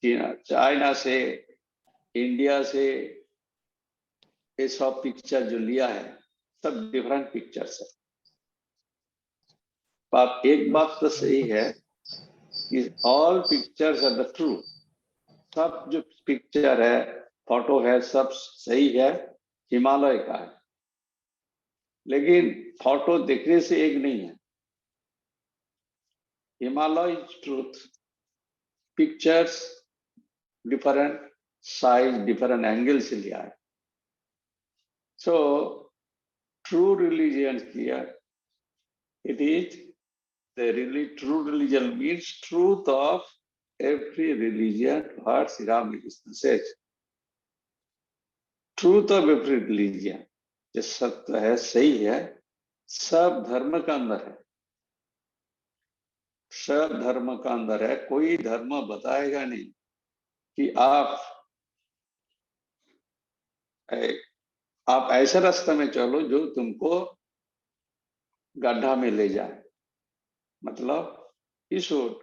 China से, India से, ये सब पिक्चर जो लिया है सब डिफरेंट पिक्चर्स है। पर एक बात तो सही है कि all pictures are the true. सब जो पिक्चर है, फोटो है, सब सही है, हिमालय का है, लेकिन फोटो देखने से एक नहीं है। Himalaya is truth, pictures different size, different angle से लिया है। सो ट्रू रिलीजन किया, it is the really true religion means truth of every religion, what Sri Ramakrishna says. Truth of every religion, जो सत्य है, सही है, सब धर्म का अंदर है, सब धर्म का अंदर है। कोई धर्म बताएगा नहीं कि आप ऐसे रास्ते में चलो जो तुमको गड्ढा में ले जाए। मतलब you should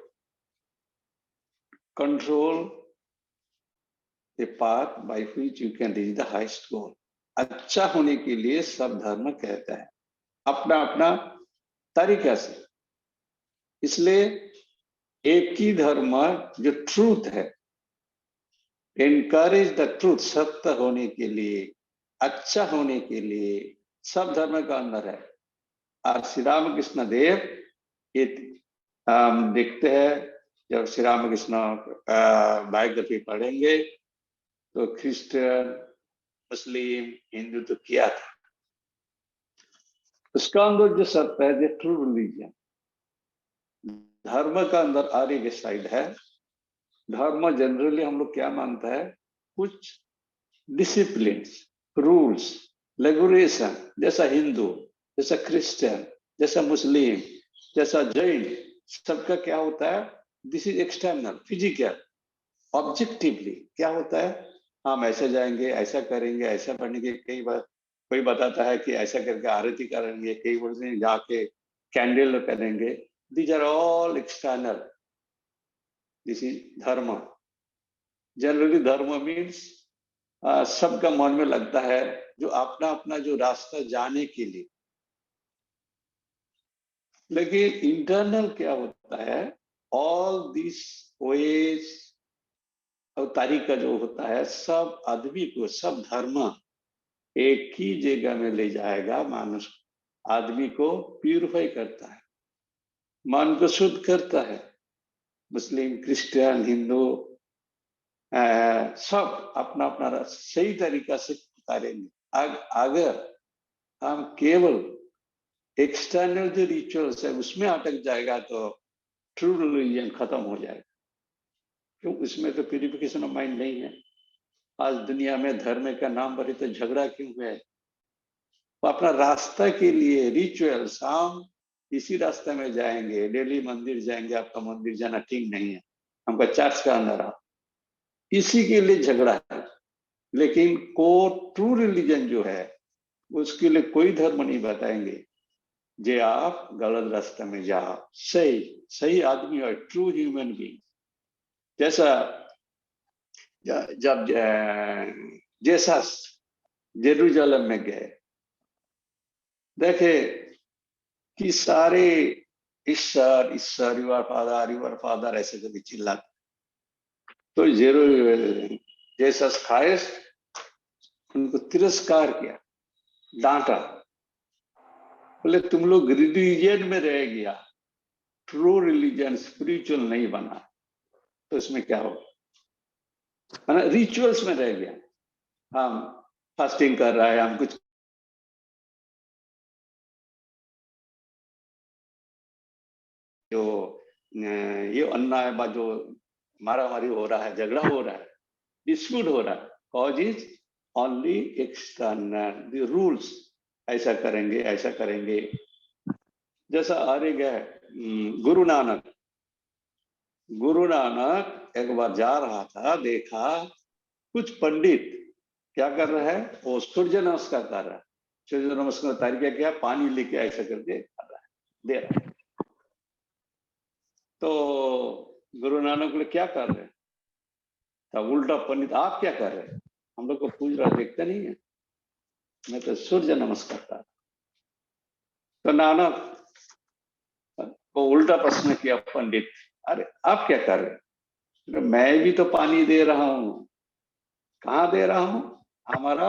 control the path by which you can reach the highest goal. अच्छा होने के लिए सब धर्म कहता है अपना अपना तरीका से। इसलिए एक ही धर्म जो ट्रूथ है, एनकरेज द ट्रूथ, सत्य होने के लिए, अच्छा होने के लिए, सब धर्म का अंदर है। और श्री रामकृष्ण देव ये देखते हैं, जब श्री रामकृष्ण बायोग्राफी पढ़ेंगे तो क्रिश्चियन, मुस्लिम, हिंदू तो किया था। उसका अंदर जो सत्य है, जो ट्रू रिलीजन, धर्म का अंदर आगे के साइड है। धर्म जनरली हम लोग क्या मानता है, कुछ डिसिप्लिन, रूल्स, रेगुलेशन, जैसा हिंदू, जैसा क्रिश्चियन, जैसा मुस्लिम, जैसा जैन, सबका क्या होता है, this is external, physical, objectively क्या होता है, हम ऐसे जाएंगे, ऐसा करेंगे, ऐसा बनेंगे। कई बार कोई बताता है कि ऐसा करके आरती करेंगे, कई बोलते हैं जाके कैंडल करेंगे। These are all external, this is dharma. Generally dharma means सबका मन में लगता है जो अपना अपना जो रास्ता जाने के लिए। लेकिन इंटरनल क्या होता है, ऑल दिस वेज और तरीका जो होता है, सब आदमी को, सब धर्म एक ही जगह में ले जाएगा। मानुष आदमी को प्यूरिफाई करता है, मन को शुद्ध करता है। मुस्लिम, क्रिश्चियन, हिंदू सब अपना अपना सही तरीका से उतारेंगे। अगर हम केवल एक्सटर्नल जो रिचुअल्स है उसमें अटक जाएगा तो ट्रू रिलीजन खत्म हो जाएगा। क्यों? इसमें तो प्यूरिफिकेशन ऑफ माइंड नहीं है। आज दुनिया में धर्म का नाम पर तो झगड़ा क्यों है? वो अपना रास्ता के लिए रिचुअल्स, हम इसी रास्ते में जाएंगे, डेली मंदिर जाएंगे, आपका मंदिर जाना ठीक नहीं है, हमका चर्च का अंदर आओ, इसी के लिए झगड़ा है। लेकिन को ट्रू रिलीजन जो है उसके लिए कोई धर्म नहीं बताएंगे जे आप गलत रास्ते में जाओ। सही आदमी और ट्रू ह्यूमन बीइंग, जैसा जब जेसस जेरूशलेम में गए, देखे कि सारे ईश्वर ईश्वर, युवर फादर ऐसे कभी चिल्लाते, तो जेसस क्राइस्ट उनको तिरस्कार किया, डांटा, बोले तुम लोग रिलीजन में रह गया, ट्रू रिलीजन स्पिरिचुअल नहीं बना, तो इसमें क्या होगा? रिचुअल्स में रह गया, हम फास्टिंग कर रहा है, हम कुछ जो ये अन्याय बा, जो मारामारी हो रहा है, झगड़ा हो रहा है, डिस्प्यूट हो रहा है, cause is only external, the rules, ऐसा करेंगे, ऐसा करेंगे। जैसा आगे गए गुरु नानक एक बार जा रहा था, देखा कुछ पंडित क्या कर रहा है, वो सूर्य नमस्कार कर रहा है। सूर्य नमस्कार तरीका क्या, पानी लेके ऐसा करके कर रहा है, दे रहा है। तो गुरु नानक बोले क्या कर रहे हैं? तो उल्टा पंडित आप क्या कर रहे हैं? हम लोग को पूछ रहा, देखते नहीं है, मैं तो सूर्य नमस्कार कर। तो नानक को उल्टा प्रश्न किया पंडित, अरे आप क्या कर रहे हैं? मैं भी तो पानी दे रहा हूं। कहाँ दे रहा हूं? हमारा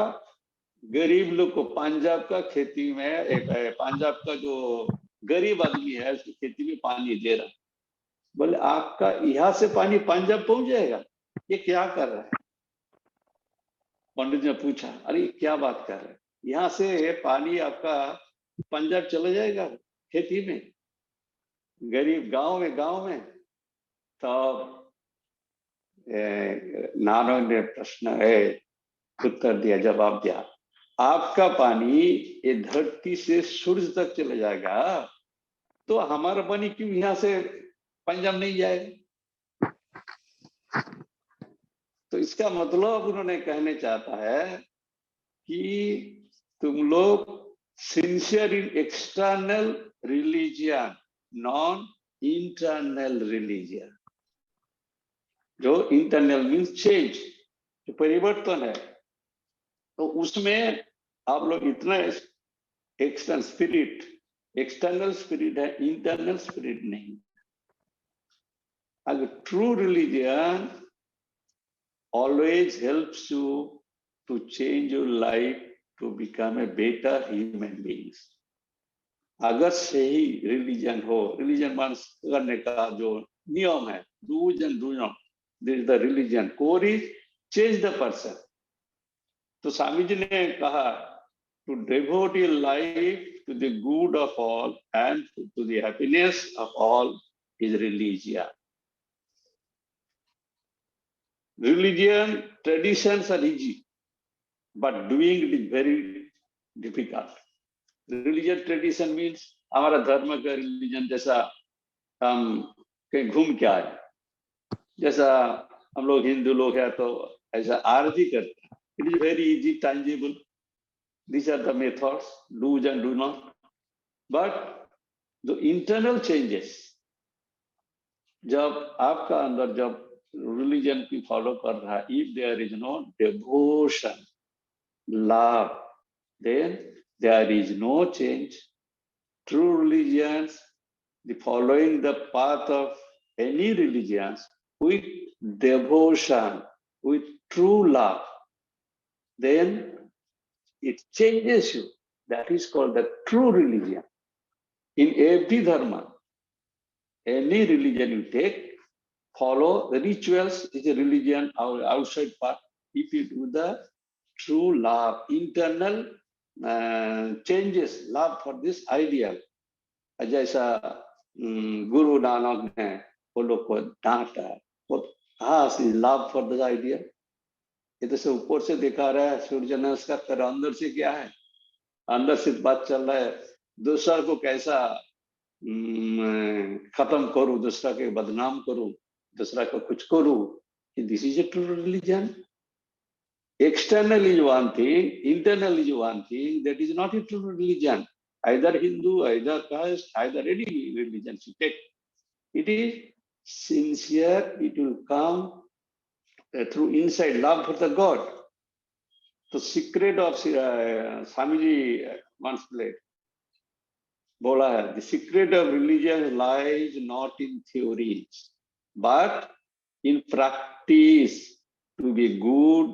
गरीब लोग को, पंजाब का खेती में, पंजाब का जो गरीब आदमी है उसकी खेती में पानी दे रहा। बोले आपका यहाँ से पानी पंजाब पहुंच जाएगा? ये क्या कर रहा है? पंडित ने पूछा, अरे क्या बात कर रहे हैं? यहाँ से पानी आपका पंजाब चला जाएगा खेती में, गरीब गांव में। तो नानक ने प्रश्न उत्तर दिया, जवाब दिया, आपका पानी ये धरती से सूर्य तक चला जाएगा, तो हमारा पानी क्यों यहाँ से पंजाब नहीं जाएगा? तो इसका मतलब उन्होंने कहने चाहता है कि तुम लोग सिंसियर इन external religion, non internal religion. जो इंटरनल मीन्स चेंज, जो परिवर्तन है, तो उसमें आप लोग इतना एक्सटर्नल स्पिरिट है, इंटरनल स्पिरिट नहीं। अगर true religion always helps you to change your life to become a better human beings. अगर सही रिलीजन हो, रिलीजन मानस करने का जो नियम है, do's and do not, this the religion core is change the person. तो स्वामी जी ने कहा, to devote your life to the good of all and to the happiness of all is religion. Religion traditions are easy, but doing it is very difficult. Religion tradition means हमारा धर्म का religion, जैसा हम कहीं घूम के आए, जैसा हम लोग हिंदू लोग हैं तो ऐसा आरती करते हैं। It is very easy, tangible. These are the methods, do's and do not. But the internal changes, जब आपका अंदर जब रिलीजन की फॉलो कर रहा है, if there is no devotion, love, then there is no change. True religions, the following the path of any religions with devotion, with true love, then it changes you. That is called the true religion. In every dharma, any religion you take, follow the rituals is a religion, our outside part. If you do the true love, internal changes, love for this ideal, जैसा गुरु नानक ने वो लोग को डांटा, love for the ideal. ये तो सब ऊपर से दिखा रहा है, सूर्य नमस्कार कर, अंदर से क्या है? अंदर से बात चल रहा है, दूसरा को कैसा खत्म करूं, दूसरा के बदनाम करूं, दूसरा को कुछ करूं। This is a true religion. External is one thing, internal is one thing. That is not a true religion. Either Hindu, either caste, either any religion you take. It is sincere. It will come through inside love for the God. The secret of Swamiji once played. बोला है, the secret of religion lies not in theories, but in practice. To be good,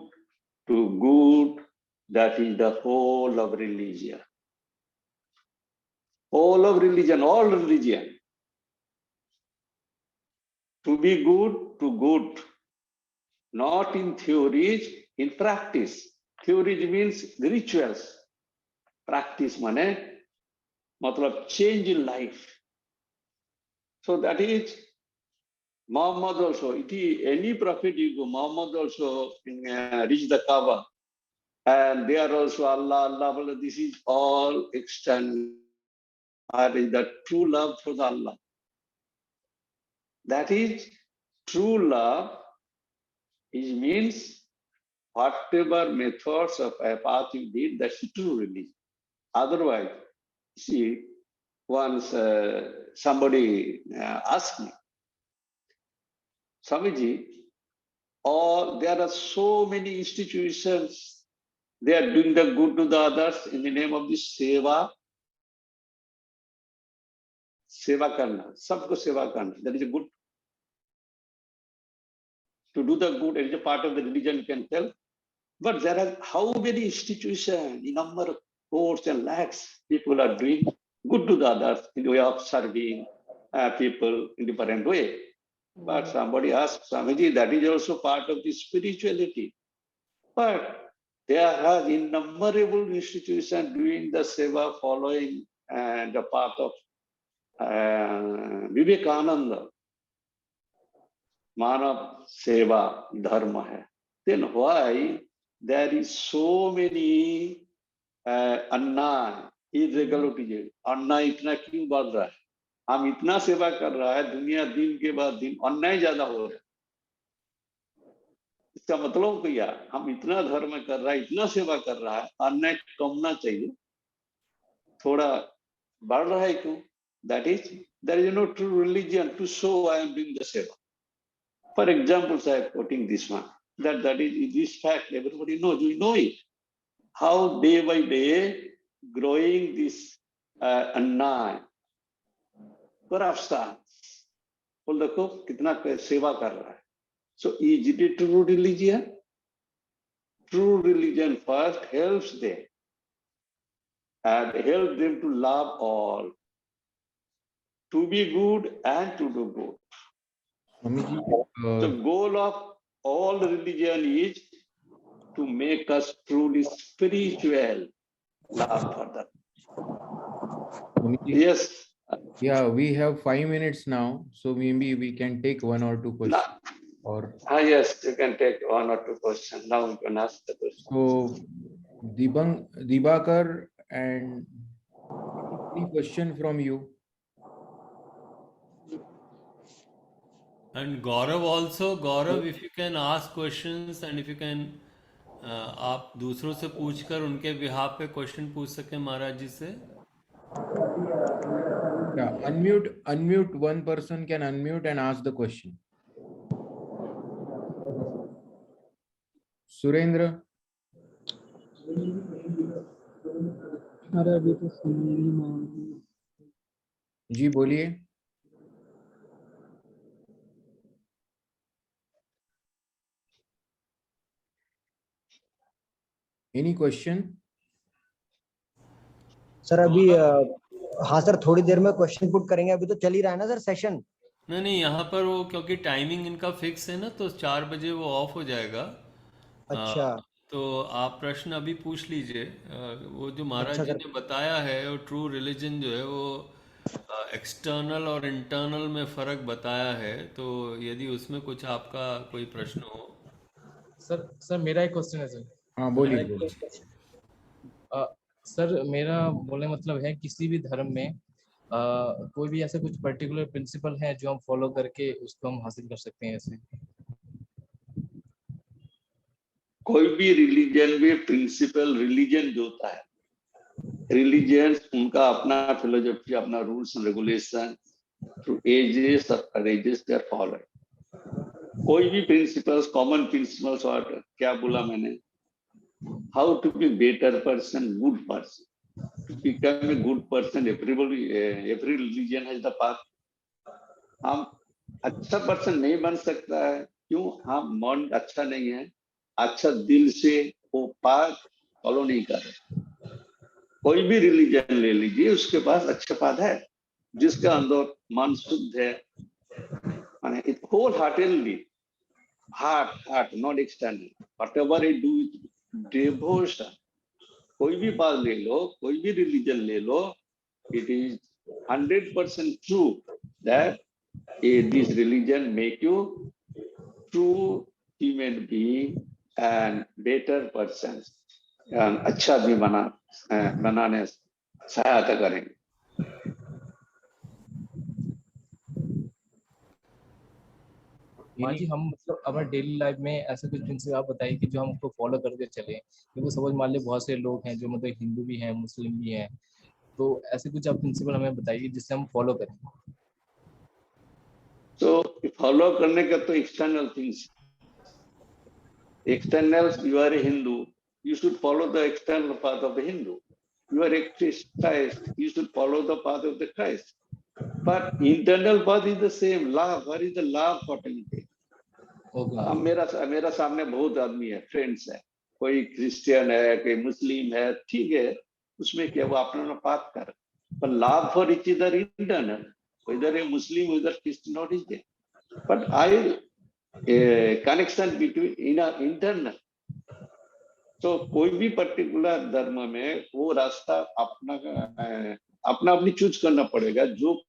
to good, that is the whole of religion. Whole of religion, all religion. To be good, to good. Not in theories, in practice. Theories means the rituals. Practice माने मतलब change in life. So that is Muhammad also. It is any prophet you go, Muhammad also reached the Kaaba, and they are also Allah, Allah. This is all external. Is the true love for the Allah. That is true love. It means whatever methods of a path you did, that's true religion. Otherwise, see, once somebody asked me, Swamiji, or there are so many institutions, they are doing the good to the others in the name of this seva. सेवा करना, सबको सेवा करना, that is a good. To do the good, it is a part of the religion, you can tell. But there are how many institutions, the number of crores and lakhs people are doing good to the others in the way of serving people in different way. But somebody asked Swamiji, that is also part of the spirituality. But there are innumerable institutions doing the seva, following the path of Vivekananda. Manav seva dharma hai. Then why there is so many अन्याय, irregularities? अन्याय इतना क्यों बढ़ रहा है? हम इतना सेवा कर रहा है, दुनिया दिन के बाद दिन अन्याय ज्यादा हो रहा है. इसका मतलब क्या? हम इतना धर्म कर रहा है, इतना सेवा कर रहा है, अन्याय कमना चाहिए, थोड़ा बढ़ रहा है क्यों? That is, there is no true religion to show I am doing the seva. For example, I am quoting this one. That is this fact. Everybody knows. We know it. How day by day growing this अन्याय, corruption. बोल देखो कितना सेवा कर रहा है. So is it a true religion? True religion first helps them and helps them to love all, to be good and to do good. The goal of all religion is to make us truly spiritual. Love further. Yes. Yeah, we have 5 minutes now, so maybe we can take 1 or 2 questions. Yes, you can take 1 or 2 questions. Now you can ask the question. So, Dibakar, and any question from you? And Gaurav also. Gaurav, if you can ask questions and if you can आप दूसरों से पूछकर उनके behalf पे question पूछ सके महाराज जी से. Yeah, unmute. One person can unmute and ask the question. Surendra. जी बोलिए. Any question? सर अभी हाँ सर थोड़ी देर में क्वेश्चन पुट करेंगे, अभी तो चल ही रहा है ना सर सेशन. नहीं यहाँ पर वो क्योंकि टाइमिंग इनका फिक्स है ना, तो 4 बजे वो ऑफ हो जाएगा. अच्छा. तो आप प्रश्न अभी पूछ लीजिए. वो जो महाराज जी ने बताया है वो ट्रू रिलीजन जो है वो एक्सटर्नल और इंटरनल में फर्क बताया है, तो यदि उसमें कुछ आपका कोई प्रश्न हो. सर मेरा एक क्वेश्चन है सर. हाँ बोलिए. सर मेरा बोलने मतलब है किसी भी धर्म में कोई भी ऐसा कुछ पर्टिकुलर प्रिंसिपल है जो हम फॉलो करके उसको हम हासिल कर सकते हैं ऐसे? कोई भी रिलीजन में प्रिंसिपल रिलीजन जो होता है, रिलीजन उनका अपना फिलोसफी, अपना rules and regulation through ages और एजेस दे आर फॉलोड. कोई भी प्रिंसिपल्स, कॉमन प्रिंसिपल्स, और क्या बोला मैंने, how to be better person, good person. To become a good person, every religion has the path. हम अच्छा पर्सन नहीं बन सकता है, क्यों? हम मन अच्छा नहीं है, अच्छा दिल से वो पाथ फॉलो नहीं कर रहे. कोई भी रिलीजन ले लीजिए, उसके पास अच्छा पाथ है, जिसके अंदर मन शुद्ध है, माने it wholeheartedly, heart not external, whatever you do with devotion. कोई भी पाथ ले लो, कोई भी रिलीजन ले लो, it is 100% true that this religion make you true human being and better persons. अच्छा भी बनाने सहायता करेंगे. माँ जी, हम मतलब अपने डेली लाइफ में ऐसे कुछ प्रिंसिपल आप बताइए कि जो हम उसको फॉलो करके चले. क्योंकि सपोज मान लीजिए बहुत से लोग हैं जो मतलब हिंदू भी हैं, मुस्लिम भी हैं, तो ऐसे कुछ आप प्रिंसिपल हमें बताइए जिससे हम फॉलो करें. तो फॉलो करने का तो external things, Externals, you are a Hindu, you should follow the external path of the Hindu. You are a Christ, you should follow the path of the Christ. But internal path is the same. Love, what is the love fraternity? मेरा सामने बहुत आदमी है, friends है, कोई Christian है, कोई मुस्लिम है, ठीक है, उसमें क्या वो अपना पाथ कर, पर love for each other internal, इधर है मुस्लिम, उधर Christian, not is there, but I connection between in internal. तो कोई भी पर्टिकुलर धर्म में वो रास्ता अपना अपनी चूज करना पड़ेगा, जो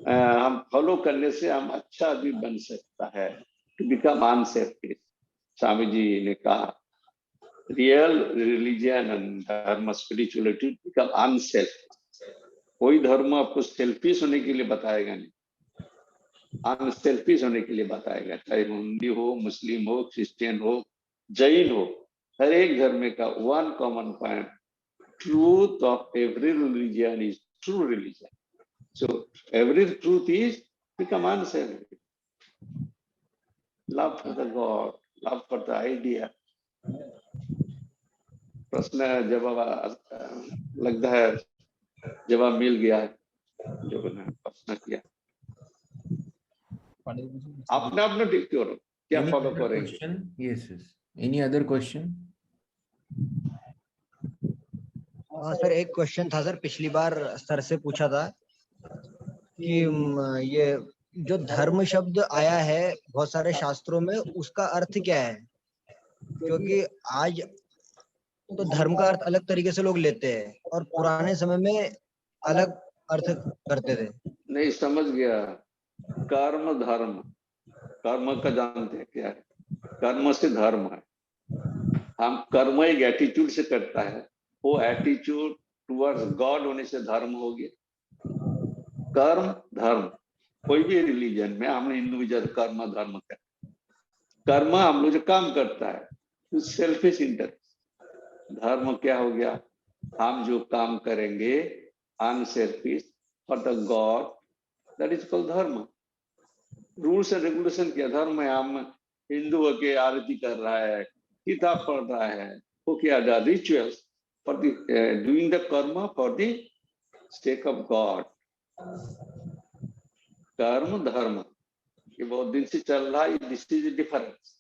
हम फॉलो करने से हम अच्छा आदमी बन सकता है, टू बिकम अनसेल्फिश. स्वामी जी ने कहा रियल रिलीजन एंड धर्म स्पिरिचुअलिटी बिकम अनसेल्फिश. कोई धर्म आपको सेल्फिश होने के लिए बताएगा नहीं, अनसेल्फिश होने के लिए बताएगा. चाहे हिंदू हो, मुस्लिम हो, क्रिश्चियन हो, जैन हो, हर एक धर्म का one common point, truth of every religion is true religion. So every truth is become unselfish. Love for the God, love for the idea. प्रश्न जवाब लगता है जवाब मिल गया है, जो मैंने प्रश्न किया. आपने अपने डिक्योर क्या फॉलो करेंगे? Yes, yes. Any other question? हाँ सर, एक क्वेश्चन था सर, पिछली बार सर से पूछा था कि ये जो धर्म शब्द आया है बहुत सारे शास्त्रों में, उसका अर्थ क्या है? क्योंकि आज तो धर्म का अर्थ अलग तरीके से लोग लेते हैं और पुराने समय में अलग अर्थ करते थे. नहीं समझ गया. कर्म धर्म, कर्म का जानते हैं क्या है? कर्म से धर्म है. हम कर्म एक एटीट्यूड से करता है, वो एटीट्यूड टुवर्ड्स गॉड होने से धर्म हो गया. कर्म धर्म, कोई भी रिलीजन में हमने हिंदू जैसे कर्म धर्म का कर्म हम लोग जो काम करता है सेल्फिश इंटरेस्ट. धर्म क्या हो गया? हम जो काम करेंगे unselfish for the God, that is called धर्म. रूल्स एंड रेगुलेशन क्या धर्म है? हम हिंदू के आरती कर रहा है, किताब पढ़ रहा है, वो क्या rituals for the doing the karma for the sake of God. कर्म धर्म ये बहुत दिन से चल रहा है. This is difference.